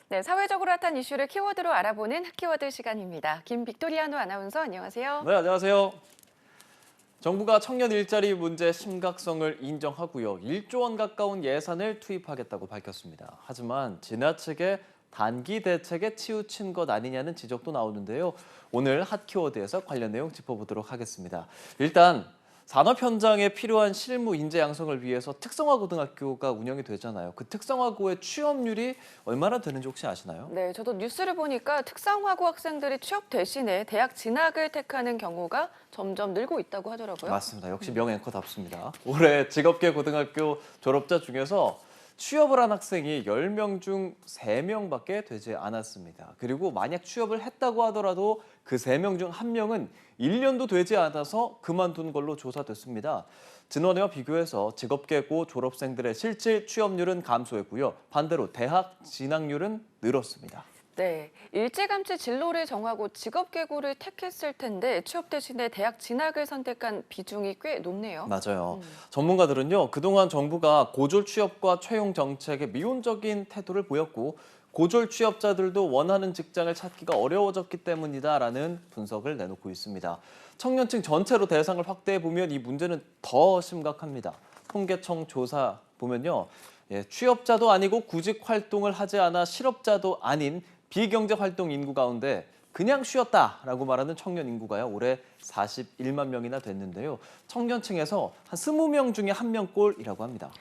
네, 사회적으로 핫한 이슈를 키워드로 알아보는 핫키워드 시간입니다. 김빅토리아노 아나운서 안녕하세요. 네, 안녕하세요. 정부가 청년 일자리 문제 심각성을 인정하고요. 1조 원 가까운 예산을 투입하겠다고 밝혔습니다. 하지만 지나치게 단기 대책에 치우친 것 아니냐는 지적도 나오는데요. 오늘 핫키워드에서 관련 내용 짚어보도록 하겠습니다. 일단 산업 현장에 필요한 실무 인재 양성을 위해서 특성화 고등학교가 운영이 되잖아요. 그 특성화고의 취업률이 얼마나 되는지 혹시 아시나요? 네, 저도 뉴스를 보니까 특성화고 학생들이 취업 대신에 대학 진학을 택하는 경우가 점점 늘고 있다고 하더라고요. 맞습니다. 역시 명앵커답습니다. 올해 직업계 고등학교 졸업자 중에서 취업을 한 학생이 10명 중 3명밖에 되지 않았습니다. 그리고 만약 취업을 했다고 하더라도 그 3명 중 1명은 1년도 되지 않아서 그만둔 걸로 조사됐습니다. 지난해와 비교해서 직업계고 졸업생들의 실질 취업률은 감소했고요. 반대로 대학 진학률은 늘었습니다. 네, 일찌감치 진로를 정하고 직업계고를 택했을 텐데 취업 대신에 대학 진학을 선택한 비중이 꽤 높네요. 맞아요. 전문가들은요, 그동안 정부가 고졸 취업과 채용 정책에 미온적인 태도를 보였고, 고졸 취업자들도 원하는 직장을 찾기가 어려워졌기 때문이다라는 분석을 내놓고 있습니다. 청년층 전체로 대상을 확대해 보면 이 문제는 더 심각합니다. 통계청 조사 보면요, 취업자도 아니고 구직 활동을 하지 않아 실업자도 아닌 비경제 활동 인구 가운데 그냥 쉬었다라고 말하는 청년 인구가요, 올해 41만 명이나 됐는데요. 청년층에서 한 20명 중에 1명꼴이라고 합니다.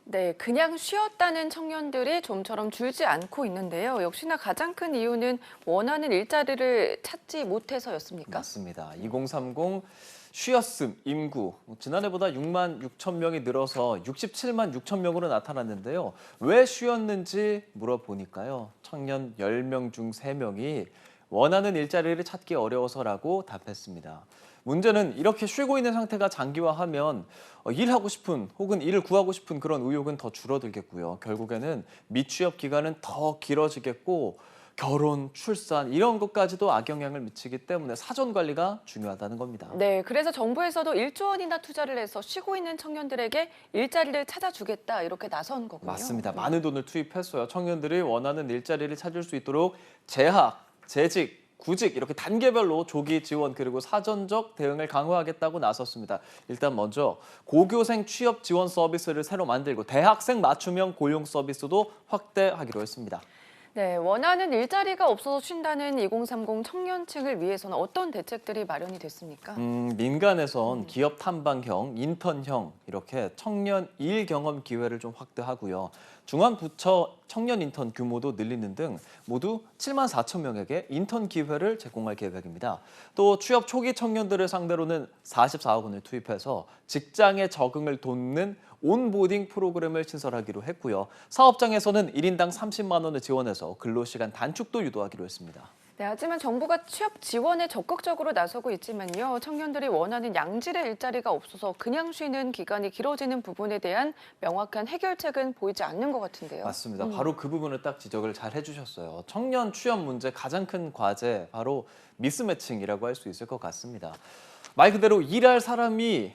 네, 그냥 쉬었다는 청년들이 좀처럼 줄지 않고 있는데요. 역시나 가장 큰 이유는 원하는 일자리를 찾지 못해서였습니까? 맞습니다. 2030 쉬었음 인구 지난해보다 6만 6천 명이 늘어서 67만 6천 명으로 나타났는데요. 왜 쉬었는지 물어보니까요. 청년 10명 중 3명이 원하는 일자리를 찾기 어려워서라고 답했습니다. 문제는 이렇게 쉬고 있는 상태가 장기화하면 일하고 싶은 혹은 일을 구하고 싶은 그런 의욕은 더 줄어들겠고요. 결국에는 미취업 기간은 더 길어지겠고 결혼, 출산 이런 것까지도 악영향을 미치기 때문에 사전 관리가 중요하다는 겁니다. 네, 그래서 정부에서도 1조 원이나 투자를 해서 쉬고 있는 청년들에게 일자리를 찾아주겠다 이렇게 나선 거군요. 맞습니다. 많은 돈을 투입했어요. 청년들이 원하는 일자리를 찾을 수 있도록 재학, 재직, 구직 이렇게 단계별로 조기 지원 그리고 사전적 대응을 강화하겠다고 나섰습니다. 일단 먼저 고교생 취업 지원 서비스를 새로 만들고 대학생 맞춤형 고용 서비스도 확대하기로 했습니다. 네, 원하는 일자리가 없어서 쉰다는 2030 청년층을 위해서는 어떤 대책들이 마련이 됐습니까? 민간에선 기업 탐방형, 인턴형 이렇게 청년 일 경험 기회를 좀 확대하고요. 중앙부처 청년 인턴 규모도 늘리는 등 모두 7만 4천 명에게 인턴 기회를 제공할 계획입니다. 또 취업 초기 청년들을 상대로는 44억 원을 투입해서 직장에 적응을 돕는 온보딩 프로그램을 신설하기로 했고요. 사업장에서는 1인당 30만 원을 지원해서 근로시간 단축도 유도하기로 했습니다. 네, 하지만 정부가 취업 지원에 적극적으로 나서고 있지만요. 청년들이 원하는 양질의 일자리가 없어서 그냥 쉬는 기간이 길어지는 부분에 대한 명확한 해결책은 보이지 않는 것 같은데요. 맞습니다. 바로 그 부분을 딱 지적을 잘 해주셨어요. 청년 취업 문제 가장 큰 과제 바로 미스매칭이라고 할 수 있을 것 같습니다. 말 그대로 일할 사람이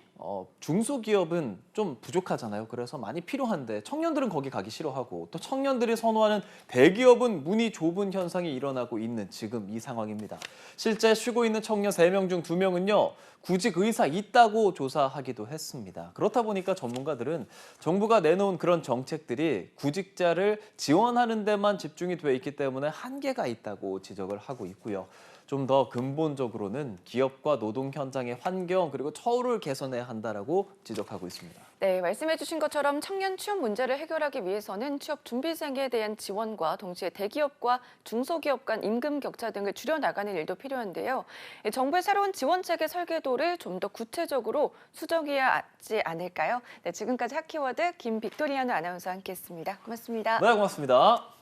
중소기업은 좀 부족하잖아요. 그래서 많이 필요한데 청년들은 거기 가기 싫어하고 또 청년들이 선호하는 대기업은 문이 좁은 현상이 일어나고 있는 지금 이 상황입니다. 실제 쉬고 있는 청년 3명 중 2명은요. 구직 의사 있다고 조사하기도 했습니다. 그렇다 보니까 전문가들은 정부가 내놓은 그런 정책들이 구직자를 지원하는 데만 집중이 돼 있기 때문에 한계가 있다고 지적을 하고 있고요. 좀 더 근본적으로는 기업과 노동 현장의 환경 그리고 처우를 개선해야 한다라고 지적하고 있습니다. 네, 말씀해 주신 것처럼 청년 취업 문제를 해결하기 위해서는 취업 준비생에 대한 지원과 동시에 대기업과 중소기업 간 임금 격차 등을 줄여나가는 일도 필요한데요. 정부의 새로운 지원책의 설계도를 좀 더 구체적으로 수정해야 하지 않을까요? 네, 지금까지 핫키워드 김빅토리아노 아나운서와 함께했습니다. 고맙습니다. 네, 고맙습니다.